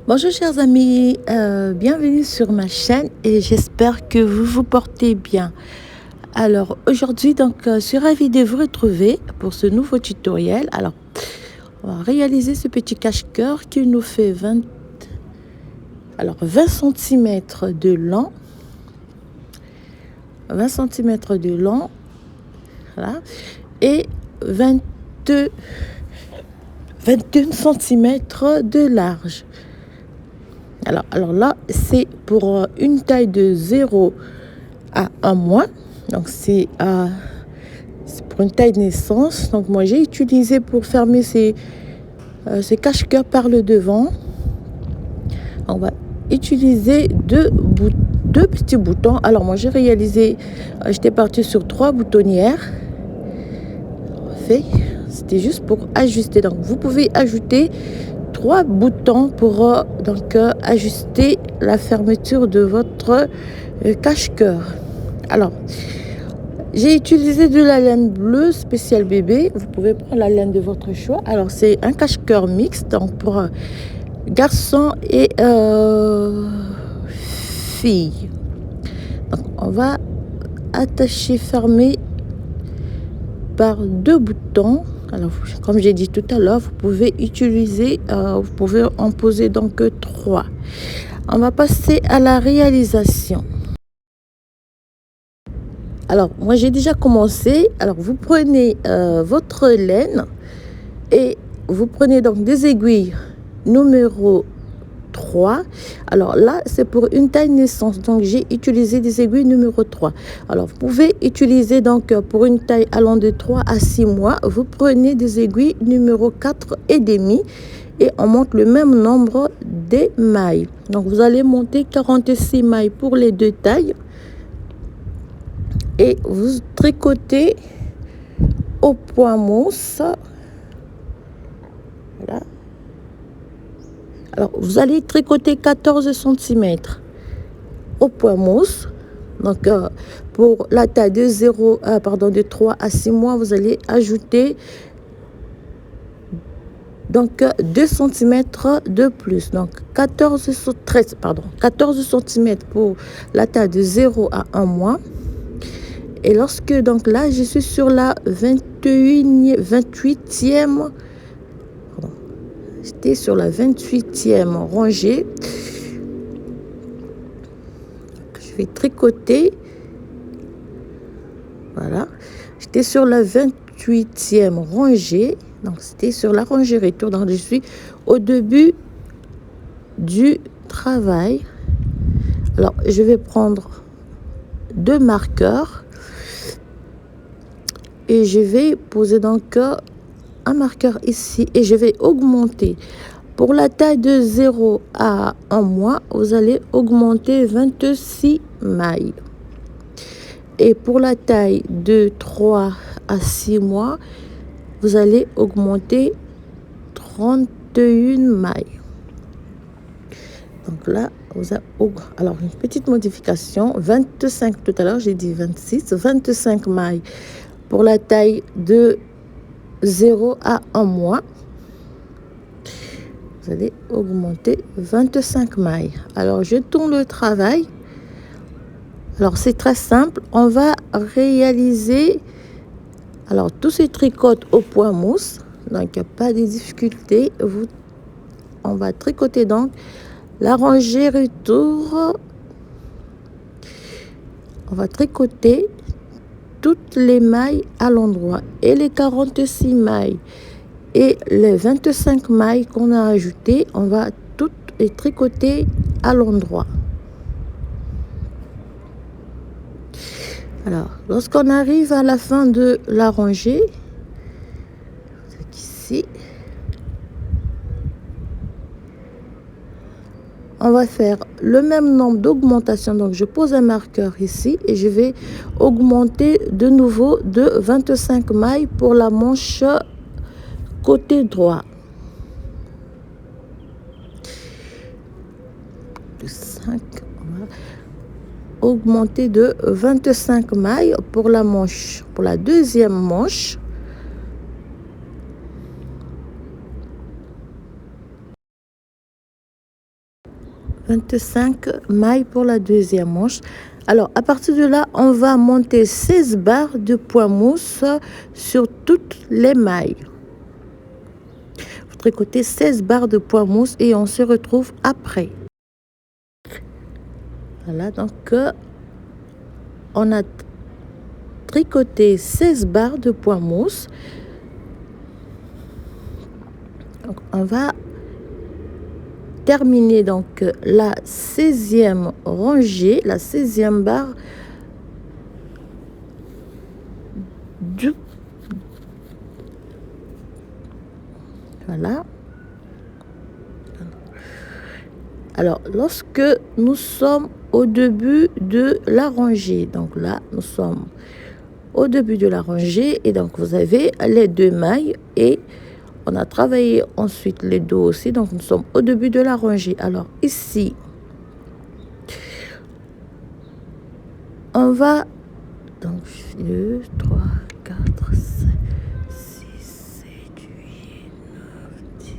Bonjour chers amis, bienvenue sur ma chaîne et j'espère que vous vous portez bien. Alors aujourd'hui je suis ravie de vous retrouver pour ce nouveau tutoriel. Alors on va réaliser ce petit cache-cœur qui nous fait 20 cm de long. 20 cm de long, voilà, et 21 cm de large. Alors là, c'est pour une taille de 0 à 1 mois. Donc, c'est pour une taille de naissance. Donc, moi, j'ai utilisé pour fermer ces cache-cœurs par le devant. On va utiliser deux petits boutons. Alors, moi, j'ai réalisé, j'étais partie sur 3 boutonnières. C'était juste pour ajuster. Donc, vous pouvez ajouter 3 boutons pour ajuster la fermeture de votre cache-cœur. Alors, j'ai utilisé de la laine bleue spéciale bébé. Vous pouvez prendre la laine de votre choix. Alors, c'est un cache-cœur mixte, donc pour garçons et filles. Donc, on va attacher, fermer par 2 boutons. Alors, comme j'ai dit tout à l'heure, vous pouvez utiliser, vous pouvez en poser donc 3. On va passer à la réalisation. Alors, moi j'ai déjà commencé. Alors, vous prenez votre laine et vous prenez donc des aiguilles numéro 3. Alors là, c'est pour une taille naissance. Donc, j'ai utilisé des aiguilles numéro 3. Alors, vous pouvez utiliser donc pour une taille allant de 3 à 6 mois. Vous prenez des aiguilles numéro 4 et demi et on monte le même nombre des mailles. Donc, vous allez monter 46 mailles pour les 2 tailles et vous tricotez au point mousse. Voilà. Alors, vous allez tricoter 14 cm au point mousse. Donc, pour la taille de 3 à 6 mois, vous allez ajouter donc 2 cm de plus. Donc, 14 cm pour la taille de 0 à 1 mois. Et lorsque, donc là, je suis sur la 28e, j'étais sur la 28e rangée. Je vais tricoter. Voilà. J'étais sur la 28e rangée. Donc, c'était sur la rangée retour. Donc, je suis au début du travail. Alors, je vais prendre 2 marqueurs. Et je vais poser donc un marqueur ici. Et je vais augmenter. Pour la taille de 0 à 1 mois, vous allez augmenter 26 mailles. Et pour la taille de 3 à 6 mois, vous allez augmenter 31 mailles. Donc là, alors une petite modification, 25 tout à l'heure, j'ai dit 26, 25 mailles pour la taille de 0 à 1 mois. Vous allez augmenter 25 mailles. Alors, je tourne le travail. Alors, c'est très simple. On va réaliser, alors, tous ces tricots au point mousse. Donc, il n'y a pas de difficulté. On va tricoter donc la rangée retour. On va tricoter toutes les mailles à l'endroit et les 46 mailles et les 25 mailles qu'on a ajoutées, on va toutes les tricoter à l'endroit. Alors, lorsqu'on arrive à la fin de la rangée, c'est ici, on va faire le même nombre d'augmentations. Donc, je pose un marqueur ici et je vais augmenter de nouveau de 25 mailles pour la manche côté droit. 5, on va augmenter de 25 mailles pour la manche, pour la deuxième manche. 25 mailles pour la deuxième manche. Alors, à partir de là, on va monter 16 barres de point mousse sur toutes les mailles. Vous tricotez 16 barres de point mousse et on se retrouve après. Voilà, donc on a tricoté 16 barres de point mousse. Donc, on va terminer donc la 16e rangée, la 16e barre du... Voilà. Alors, lorsque nous sommes au début de la rangée, donc là, nous sommes au début de la rangée et donc vous avez les deux mailles et on a travaillé ensuite les deux aussi, donc nous sommes au début de la rangée. Alors ici, on va donc 2, 3, 4, 5, 6, 7, 8, 9, 10,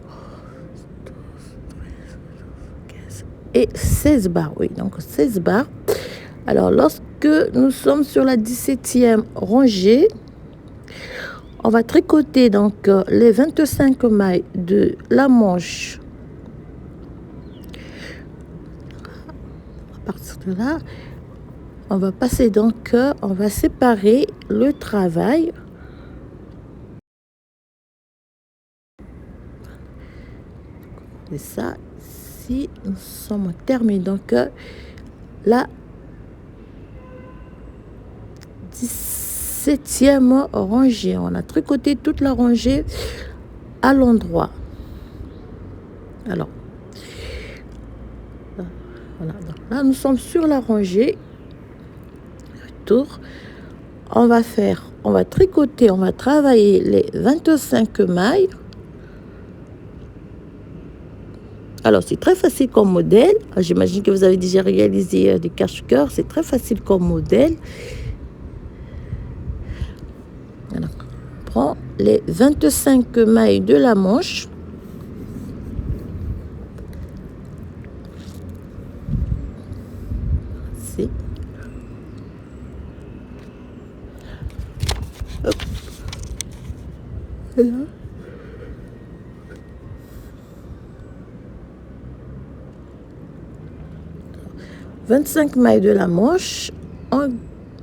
11, 12, 13, 14, 15 et 16 barres. Oui, donc 16 barres. Alors lorsque nous sommes sur la 17e rangée, on va tricoter donc les 25 mailles de la manche. À partir de là, on va passer donc, on va séparer le travail. Et ça, si nous sommes terminés, donc la 17e rangée, on a tricoté toute la rangée à l'endroit. Alors, voilà, donc là nous sommes sur la rangée. Retour. On va tricoter, on va travailler les 25 mailles. Alors, c'est très facile comme modèle. J'imagine que vous avez déjà réalisé des cache-cœurs. C'est très facile comme modèle. Alors, on prend les 25 mailles de la manche. C'est... Hop. Et là. 25 mailles de la manche, on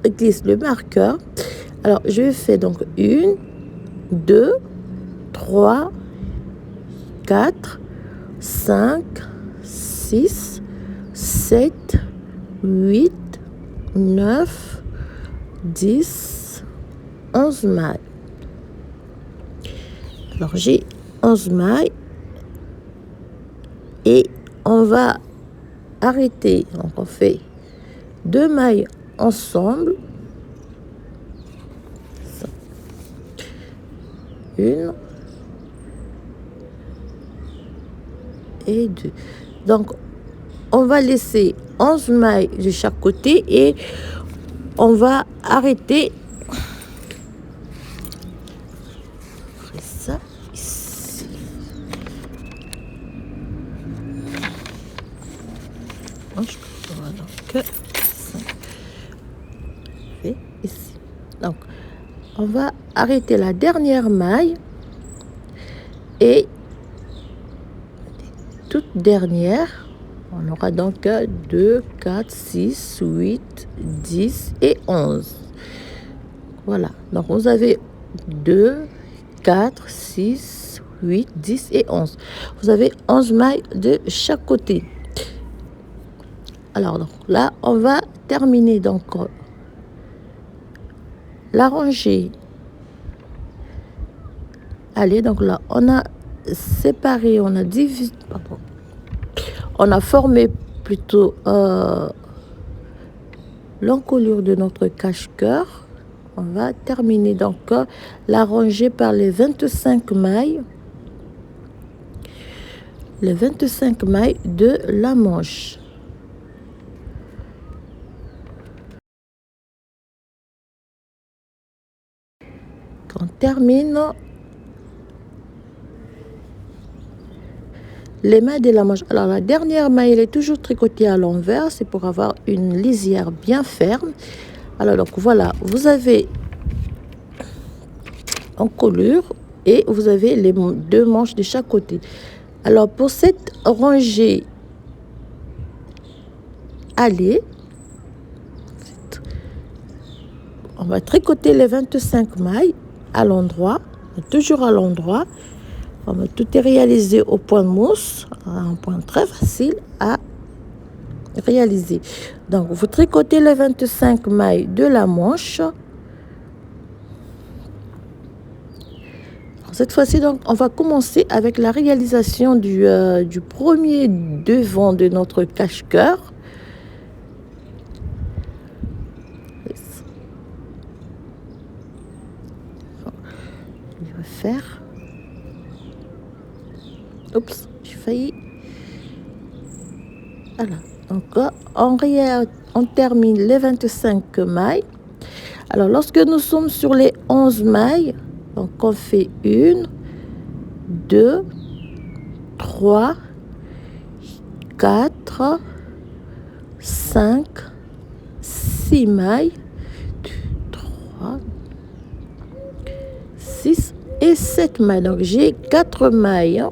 glisse le marqueur. Alors, je fais donc 1, 2, 3, 4, 5, 6, 7, 8, 9, 10, 11 mailles. Alors, j'ai 11 mailles et on va arrêter. Donc, on fait 2 mailles ensemble. Une et deux. Donc, on va laisser 11 mailles de chaque côté et on va arrêter. Ça ici. Voilà, donc, et ici. Donc, on va arrêter la dernière maille et toute dernière. On aura donc 2, 4, 6, 8, 10 et 11. Voilà. Donc, vous avez 2, 4, 6, 8, 10 et 11. Vous avez 11 mailles de chaque côté. Alors, donc, là, on va terminer donc la rangée. Allez, donc là, on a séparé, on a divisé, pardon, on a formé plutôt l'encolure de notre cache-cœur. On va terminer donc la rangée par les 25 mailles. Les 25 mailles de la manche. On termine les mailles de la manche. Alors la dernière maille, elle est toujours tricotée à l'envers, c'est pour avoir une lisière bien ferme. Alors donc voilà, vous avez encolure et vous avez les deux manches de chaque côté. Alors pour cette rangée allée, on va tricoter les 25 mailles à l'endroit, toujours à l'endroit. On va tout est réalisé au point de mousse, un point très facile à réaliser. Donc vous tricotez les 25 mailles de la manche. Cette fois-ci, donc, on va commencer avec la réalisation du premier devant de notre cache-cœur. Je vais faire. Oups, j'ai failli. Voilà. Donc, on termine les 25 mailles. Alors, lorsque nous sommes sur les 11 mailles, donc on fait 1, 2, 3, 4, 5, 6 mailles, 2, 3, 6 et 7 mailles. Donc j'ai 4 mailles.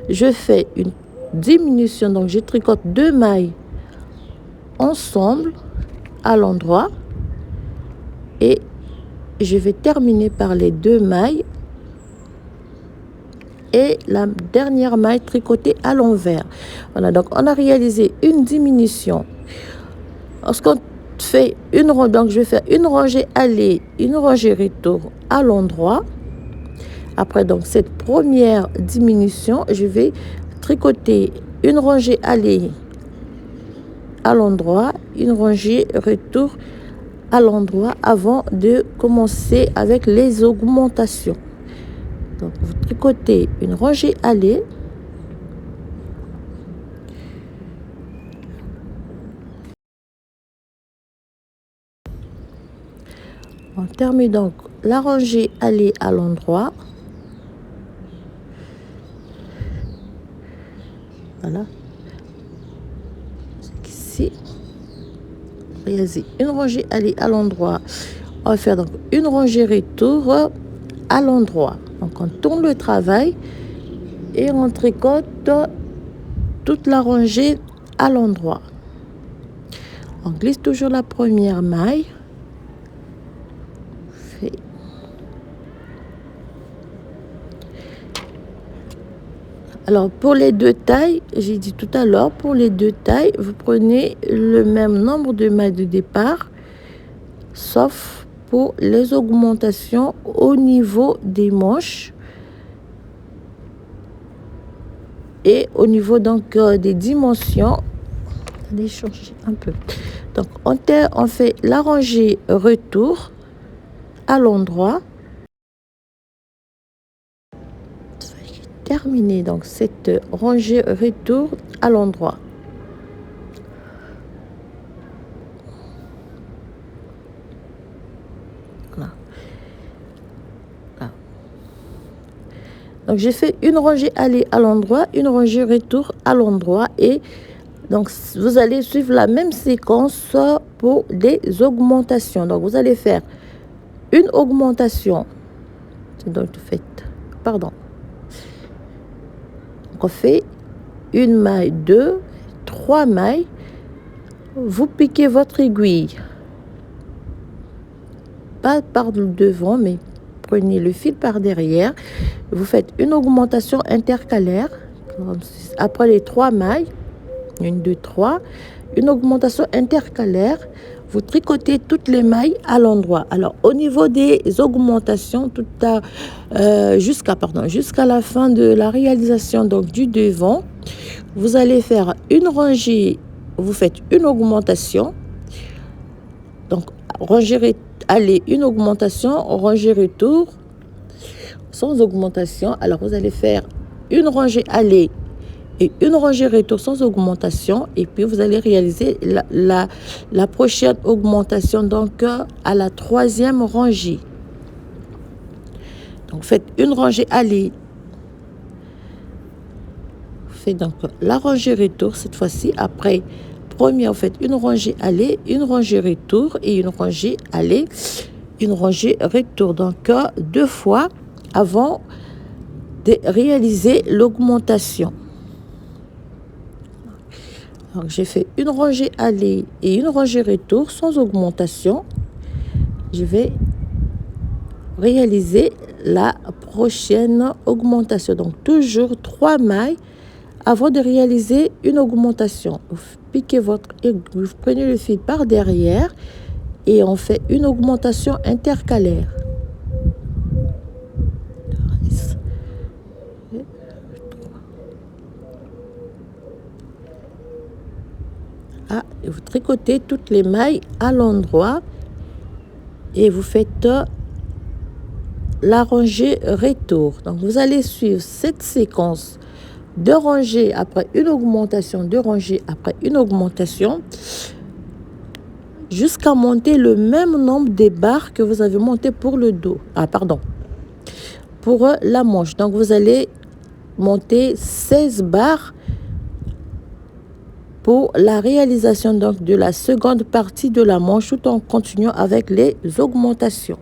Je fais une diminution, donc je tricote 2 mailles ensemble à l'endroit et je vais terminer par les 2 mailles et la dernière maille tricotée à l'envers. Voilà, donc on a réalisé une diminution. Lorsqu'on fait une rangée, donc je vais faire une rangée aller, une rangée retour à l'endroit. Après donc cette première diminution, je vais tricoter une rangée aller à l'endroit, une rangée retour à l'endroit avant de commencer avec les augmentations. Donc vous tricotez une rangée aller, on termine donc la rangée aller à l'endroit. Voilà, ici une rangée aller à l'endroit. On va faire donc une rangée retour à l'endroit. Donc on tourne le travail et on tricote toute la rangée à l'endroit. On glisse toujours la première maille. Alors pour les deux tailles, j'ai dit tout à l'heure, pour les deux tailles, vous prenez le même nombre de mailles de départ, sauf pour les augmentations au niveau des manches et au niveau donc des dimensions. Allez changer un peu. Donc on fait la rangée retour à l'endroit. Terminer donc cette rangée retour à l'endroit. Voilà. Voilà. Donc j'ai fait une rangée aller à l'endroit, une rangée retour à l'endroit et donc vous allez suivre la même séquence pour des augmentations. Donc vous allez faire une augmentation. Donc vous faites, pardon. On fait une maille, 2, 3 mailles. Vous piquez votre aiguille, pas par le devant, mais prenez le fil par derrière. Vous faites une augmentation intercalaire. Après les 3 mailles, 1, 2, 3, une augmentation intercalaire. Vous tricotez toutes les mailles à l'endroit. Alors au niveau des augmentations, jusqu'à la fin de la réalisation donc du devant, vous allez faire une rangée, vous faites une augmentation, donc rangée aller, une augmentation, rangée retour sans augmentation. Alors vous allez faire une rangée aller et une rangée retour sans augmentation et puis vous allez réaliser la prochaine augmentation donc à la 3e rangée. Donc faites une rangée aller, fait donc la rangée retour cette fois-ci. Après première, vous faites une rangée aller, une rangée retour et une rangée aller, une rangée retour. Donc 2 fois avant de réaliser l'augmentation. Donc j'ai fait une rangée aller et une rangée retour sans augmentation. Je vais réaliser la prochaine augmentation. Donc toujours 3 mailles avant de réaliser une augmentation. Vous piquez votre aiguille, vous prenez le fil par derrière et on fait une augmentation intercalaire. Et vous tricotez toutes les mailles à l'endroit et vous faites la rangée retour. Donc vous allez suivre cette séquence de rangées après une augmentation, de rangées après une augmentation, jusqu'à monter le même nombre de barres que vous avez monté pour le dos. Pour la manche. Donc vous allez monter 16 barres pour la réalisation donc de la seconde partie de la manche, tout en continuant avec les augmentations.